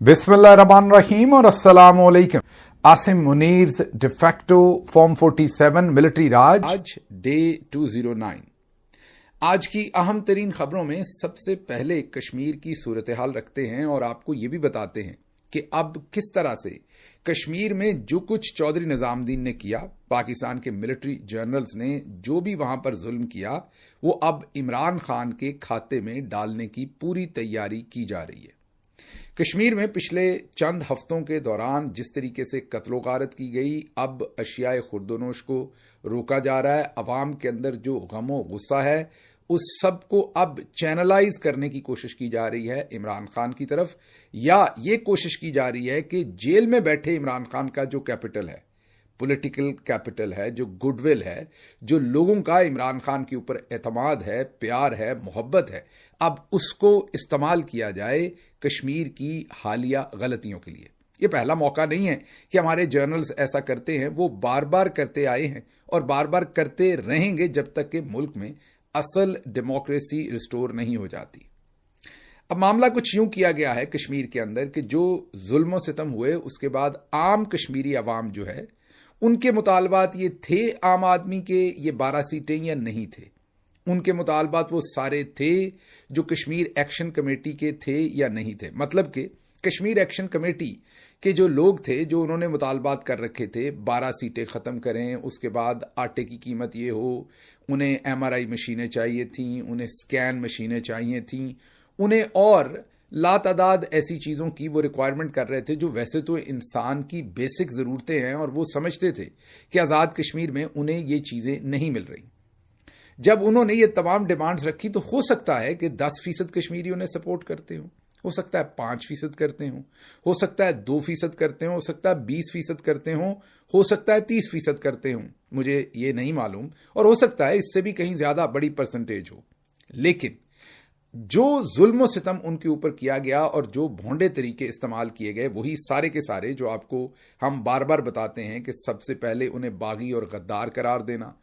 बिस्मिल्लाहिर्रहमानिर्रहीम और अस्सलाम वालेकुम। आसिम मुनीर्स डिफेक्टो फॉर्म 47 मिलिट्री राज आज डे 209। आज की अहम तरीन खबरों में सबसे पहले कश्मीर की सूरत हाल रखते हैं और आपको ये भी बताते हैं कि अब किस तरह से कश्मीर में जो कुछ चौधरी निजामुद्दीन ने किया, पाकिस्तान के मिलिट्री जनरल्स ने जो भी वहां पर जुल्म किया, वो अब इमरान खान के खाते में डालने की पूरी तैयारी की जा रही है। कश्मीर में पिछले चंद हफ्तों के दौरान जिस तरीके से कत्लो गारत की गई, अब अशियाए खुर्दोनोश को रोका जा रहा है। अवाम के अंदर जो गमो गुस्सा है उस सब को अब चैनलाइज करने की कोशिश की जा रही है इमरान खान की तरफ, या ये कोशिश की जा रही है कि जेल में बैठे इमरान खान का जो कैपिटल है, पॉलिटिकल कैपिटल है, जो गुडविल है, जो लोगों का इमरान खान के ऊपर एतमाद है, प्यार है, मोहब्बत है, अब उसको इस्तेमाल किया जाए कश्मीर की हालिया गलतियों के लिए। ये पहला मौका नहीं है कि हमारे जर्नल्स ऐसा करते हैं, वो बार बार करते आए हैं और बार बार करते रहेंगे जब तक कि मुल्क में असल डेमोक्रेसी रिस्टोर नहीं हो जाती। अब मामला कुछ यूं किया गया है कश्मीर के अंदर कि जो जुल्म सितम हुए उसके बाद आम कश्मीरी अवाम जो है, उनके मुतालबात ये थे आम आदमी के, ये 12 सीटें या नहीं थे। उनके मुतालबात वो सारे थे जो कश्मीर एक्शन कमेटी के थे या नहीं थे। मतलब कि कश्मीर एक्शन कमेटी के जो लोग थे, जो उन्होंने मुतालबात कर रखे थे, 12 सीटें ख़त्म करें, उसके बाद आटे की कीमत ये हो, उन्हें MRI मशीनें चाहिए थीं, उन्हें स्कैन मशीनें चाहिए थीं, उन्हें और लातादाद ऐसी चीज़ों की वो रिक्वायरमेंट कर रहे थे जो वैसे तो इंसान की बेसिक ज़रूरतें हैं, और वो समझते थे कि आज़ाद कश्मीर में उन्हें ये चीज़ें नहीं मिल रही। जब उन्होंने ये तमाम डिमांड्स रखी तो हो सकता है कि 10% कश्मीरी उन्हें सपोर्ट करते हो सकता है 5% करते हो सकता है 2% करते हो सकता है 20% करते हो सकता है 30% करते हो, मुझे ये नहीं मालूम, और हो सकता है इससे भी कहीं ज़्यादा बड़ी परसेंटेज हो। लेकिन जो जुल्म सितम उनके ऊपर किया गया और जो भोंडे तरीके इस्तेमाल किए गए, वही सारे के सारे जो आपको हम बार बार बताते हैं कि सबसे पहले उन्हें बागी और गद्दार करार देना,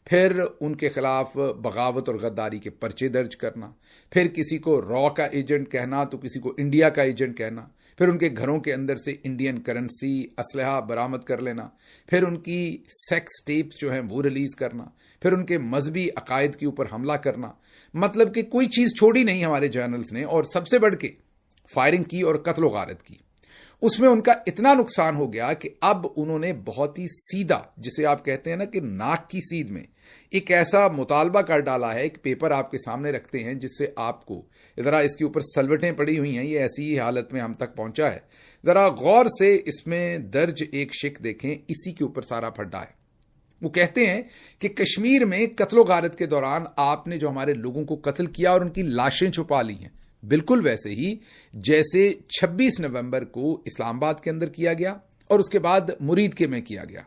फिर उनके खिलाफ बगावत और गद्दारी के पर्चे दर्ज करना, फिर किसी को रॉ का एजेंट कहना तो किसी को इंडिया का एजेंट कहना, फिर उनके घरों के अंदर से इंडियन करेंसी असलहा बरामद कर लेना, फिर उनकी सेक्स टेप्स जो हैं वो रिलीज करना, फिर उनके मजहबी अकायद के ऊपर हमला करना। मतलब कि कोई चीज छोड़ी नहीं हमारे जर्नल्स ने, और सबसे बढ़ के फायरिंग की और कत्लो गारत की। उसमें उनका इतना नुकसान हो गया कि अब उन्होंने बहुत ही सीधा, जिसे आप कहते हैं ना कि नाक की सीध में, एक ऐसा मुतालबा कर डाला है। एक पेपर आपके सामने रखते हैं जिससे आपको जरा, इसके ऊपर सलवटें पड़ी हुई हैं, ये ऐसी ही हालत में हम तक पहुंचा है। जरा गौर से इसमें दर्ज एक शिक देखें, इसी के ऊपर सारा फड्डा है। वो कहते हैं कि कश्मीर में कत्लो गारत के दौरान आपने जो हमारे लोगों को कत्ल किया और उनकी लाशें छुपा ली हैं, बिल्कुल वैसे ही जैसे 26 नवंबर को इस्लामाबाद के अंदर किया गया और उसके बाद मुरीद के में किया गया।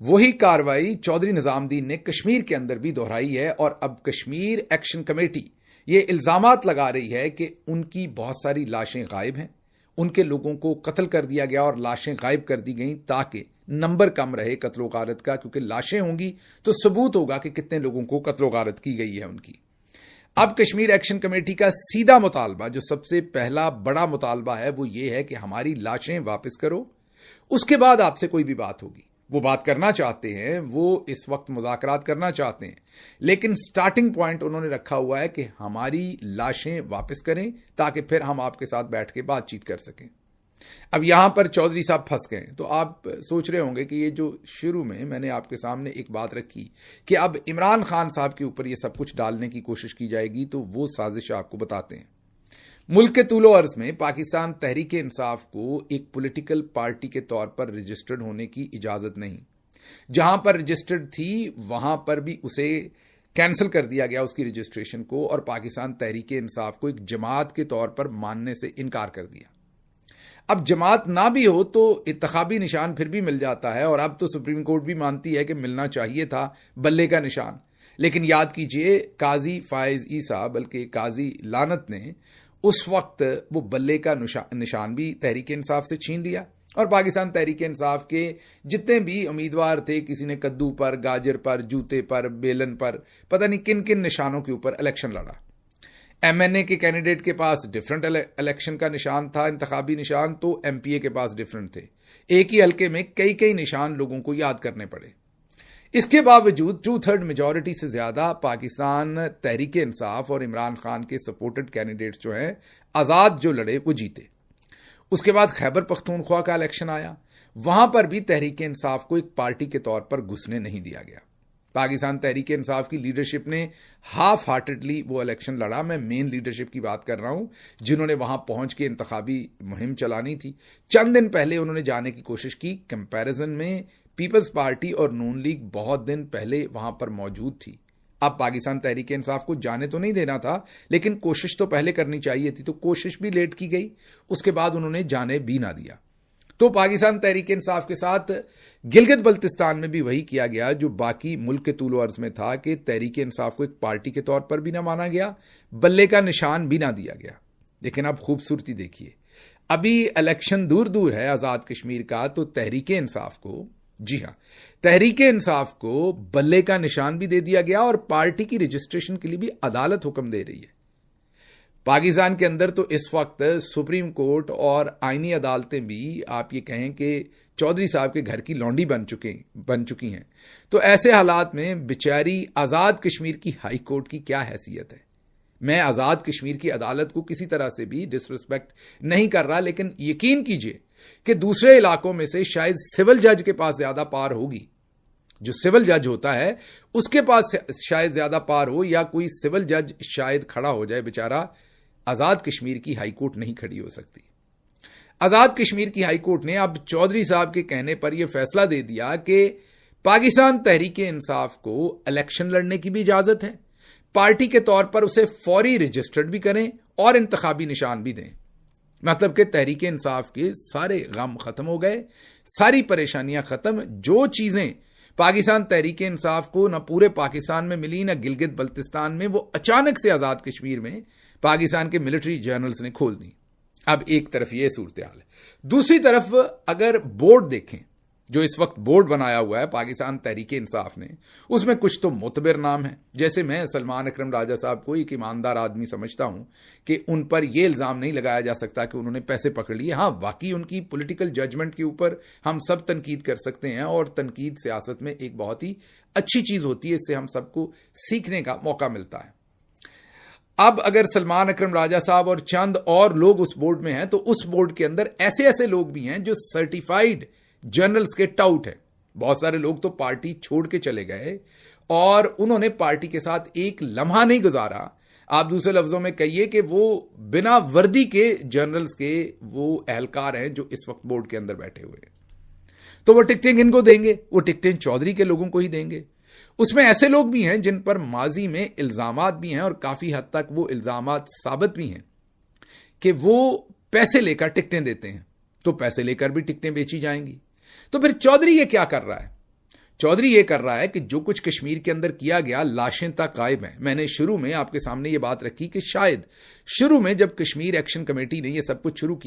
वही कार्रवाई चौधरी निजामुद्दीन ने कश्मीर के अंदर भी दोहराई है। और अब कश्मीर एक्शन कमेटी ये इल्जामात लगा रही है कि उनकी बहुत सारी लाशें गायब हैं, उनके लोगों को कत्ल कर दिया गया और लाशें गायब कर दी गई ताकि नंबर कम रहे कत्लो गारत का, क्योंकि लाशें होंगी तो सबूत होगा कि कितने लोगों को कत्लो गारत की गई है उनकी। अब कश्मीर एक्शन कमेटी का सीधा मुतालबा, जो सबसे पहला बड़ा मुतालबा है, वो ये है कि हमारी लाशें वापस करो, उसके बाद आपसे कोई भी बात होगी। वो बात करना चाहते हैं, वो इस वक्त मुज़ाकरात करना चाहते हैं, लेकिन स्टार्टिंग पॉइंट उन्होंने रखा हुआ है कि हमारी लाशें वापस करें ताकि फिर हम आपके साथ बैठ के बातचीत कर सकें। अब यहां पर चौधरी साहब फंस गए। तो आप सोच रहे होंगे कि ये जो शुरू में मैंने आपके सामने एक बात रखी कि अब इमरान खान साहब के ऊपर ये सब कुछ डालने की कोशिश की जाएगी, तो वो साजिश आपको बताते हैं। मुल्क के तूलो अर्ज में पाकिस्तान तहरीक इंसाफ को एक पॉलिटिकल पार्टी के तौर पर रजिस्टर्ड होने की इजाजत नहीं। जहां पर रजिस्टर्ड थी वहां पर भी उसे कैंसिल कर दिया गया, उसकी रजिस्ट्रेशन को, और पाकिस्तान तहरीक इंसाफ को एक जमात के तौर पर मानने से इनकार कर दिया। अब जमात ना भी हो तो इंतखाबी निशान फिर भी मिल जाता है, और अब तो सुप्रीम कोर्ट भी मानती है कि मिलना चाहिए था बल्ले का निशान। लेकिन याद कीजिए, काजी फायज ईसा, बल्कि काजी लानत ने उस वक्त वो बल्ले का निशान भी तहरीक इंसाफ से छीन लिया, और पाकिस्तान तहरीक इंसाफ के जितने भी उम्मीदवार थे, किसी ने कद्दू पर, गाजर पर, जूते पर, बेलन पर, पता नहीं किन किन निशानों के ऊपर इलेक्शन लड़ा। MNA کے کینڈیڈیٹ کے پاس ڈفرنٹ الیکشن کا نشان تھا، انتخابی نشان، تو MPA کے پاس ڈفرنٹ تھے. ایک ہی حلقے میں کئی نشان لوگوں کو یاد کرنے پڑے. اس کے باوجود 2/3 میجورٹی سے زیادہ پاکستان تحریک انصاف اور عمران خان کے سپورٹڈ کینڈیڈیٹس جو ہیں آزاد جو لڑے وہ جیتے. اس کے بعد خیبر پختونخوا کا الیکشن آیا. وہاں پر بھی تحریک انصاف کو ایک پارٹی کے طور پر گھسنے نہیں دیا گیا. پاکستان تحریک انصاف کی لیڈرشپ نے ہاف ہارٹڈلی وہ الیکشن لڑا. میں مین لیڈرشپ کی بات کر رہا ہوں جنہوں نے وہاں پہنچ کے انتخابی مہم چلانی تھی. چند دن پہلے انہوں نے جانے کی کوشش کی. کمپیریزن میں پیپلز پارٹی اور نون لیگ بہت دن پہلے وہاں پر موجود تھی. اب پاکستان تحریک انصاف کو جانے تو نہیں دینا تھا لیکن کوشش تو پہلے کرنی چاہیے تھی، تو کوشش بھی لیٹ کی گئی. اس کے بعد انہوں نے جانے بھی نہ دیا. تو پاکستان تحریک انصاف کے ساتھ گلگت بلتستان میں بھی وہی کیا گیا جو باقی ملک کے طول و عرض میں تھا کہ تحریک انصاف کو ایک پارٹی کے طور پر بھی نہ مانا گیا، بلے کا نشان بھی نہ دیا گیا. لیکن اب خوبصورتی دیکھیے، ابھی الیکشن دور ہے آزاد کشمیر کا، تو تحریک انصاف کو، جی ہاں، تحریک انصاف کو بلے کا نشان بھی دے دیا گیا اور پارٹی کی رجسٹریشن کے لیے بھی عدالت حکم دے رہی ہے. پاکستان کے اندر تو اس وقت سپریم کورٹ اور آئینی عدالتیں بھی آپ یہ کہیں کہ چودھری صاحب کے گھر کی لونڈی بن چکی ہیں. تو ایسے حالات میں بیچاری آزاد کشمیر کی ہائی کورٹ کی کیا حیثیت ہے؟ میں آزاد کشمیر کی عدالت کو کسی طرح سے بھی ڈس رسپیکٹ نہیں کر رہا، لیکن یقین کیجئے کہ دوسرے علاقوں میں سے شاید سول جج کے پاس زیادہ پار ہوگی. جو سول جج ہوتا ہے اس کے پاس شاید زیادہ پار ہو، یا کوئی سول جج شاید کھڑا ہو جائے. بیچارہ آزاد کشمیر کی ہائی کورٹ نہیں کھڑی ہو سکتی. آزاد کشمیر کی ہائی کورٹ نے اب چودھری صاحب کے کہنے پر یہ فیصلہ دے دیا کہ پاکستان تحریک انصاف کو الیکشن لڑنے کی بھی اجازت ہے، پارٹی کے طور پر اسے فوری رجسٹرڈ بھی کریں اور انتخابی نشان بھی دیں. مطلب کہ تحریک انصاف کے سارے غم ختم ہو گئے، ساری پریشانیاں ختم. جو چیزیں پاکستان تحریک انصاف کو نہ پورے پاکستان میں ملی نہ گلگت بلتستان میں، وہ اچانک سے آزاد کشمیر میں پاکستان کے ملٹری جرنلز نے کھول دی. اب ایک طرف یہ صورتحال ہے، دوسری طرف اگر بورڈ دیکھیں جو اس وقت بورڈ بنایا ہوا ہے پاکستان تحریک انصاف نے، اس میں کچھ تو معتبر نام ہیں. جیسے میں سلمان اکرم راجہ صاحب کو ایک ایماندار آدمی سمجھتا ہوں کہ ان پر یہ الزام نہیں لگایا جا سکتا کہ انہوں نے پیسے پکڑ لیے. ہاں، واقعی ان کی پولیٹیکل ججمنٹ کے اوپر ہم سب تنقید کر سکتے ہیں، اور تنقید سیاست میں ایک بہت ہی اچھی چیز ہوتی ہے، اس سے ہم سب کو سیکھنے کا موقع ملتا ہے. اب اگر سلمان اکرم راجہ صاحب اور چند اور لوگ اس بورڈ میں ہیں، تو اس بورڈ کے اندر ایسے لوگ بھی ہیں جو سرٹیفائیڈ جرنلز کے ٹاؤٹ ہیں. بہت سارے لوگ تو پارٹی چھوڑ کے چلے گئے اور انہوں نے پارٹی کے ساتھ ایک لمحہ نہیں گزارا. آپ دوسرے لفظوں میں کہیے کہ وہ بنا وردی کے جرنلز کے وہ اہلکار ہیں جو اس وقت بورڈ کے اندر بیٹھے ہوئے ہیں. تو وہ ٹکٹیں ان کو دیں گے؟ وہ ٹکٹیں چودھری کے لوگوں کو ہی دیں گے. اس میں ایسے لوگ بھی ہیں جن پر ماضی میں الزامات بھی ہیں اور کافی حد تک وہ الزامات ثابت بھی ہیں کہ وہ پیسے لے کر ٹکٹیں دیتے ہیں، تو پیسے لے کر بھی ٹکٹیں بیچی جائیں گی. تو پھر چودھری یہ کیا کر رہا ہے؟ چودھری یہ کر رہا ہے کہ جو کچھ کشمیر کے اندر کیا گیا، لاشیں تک غائب ہیں. میں نے شروع میں آپ کے سامنے یہ بات رکھی کہ شاید شروع میں جب کشمیر ایکشن کمیٹی نے یہ سب کچھ شروع کیا